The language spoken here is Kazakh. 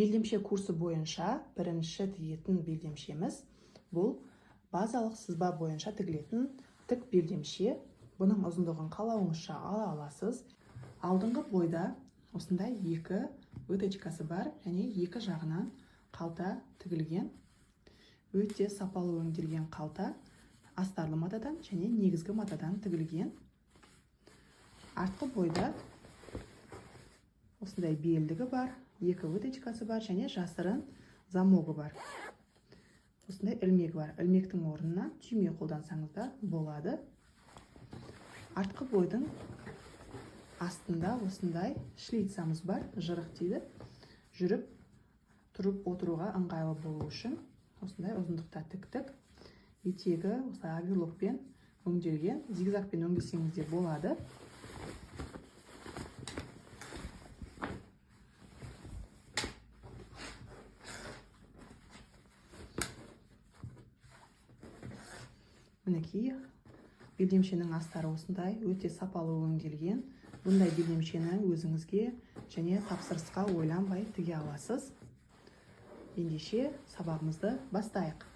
Белдемше курсы бойынша бірінші тігетін белдемшеміз бұл базалық сызба бойынша тігілетін тік белдемше. Бұның ұзындығын қалауыңызша ала аласыз. Алдыңғы бойда осындай екі выточкасы бар және екі жағынан қалта тігілген. Өте сапалы өңделген қалта астарлы матадан және негізгі матадан тігілген. Артқы бойда осындай белдігі бар, екі выточкасы бар және жасырын замогы бар. Осындай ілмек бар. Ілмектің орнына түйме қолдансаңыз да болады. Артқы бойдың астында осындай шлицамыз бар, жырық дейді. Жүріп, тұрып отыруға ыңғайлы болу үшін осындай ұзындықта тіктік. Етегі осылай оверлокпен өңделген, зигзагпен өңдесеңіз де болады. Мінекей, белдемшенің астары осындай өте сапалы өңделген. Бұндай белдемшені өзіңізге және тапсырысқа ойланбай тіге аласыз. Ендеше сабағымызды бастайық.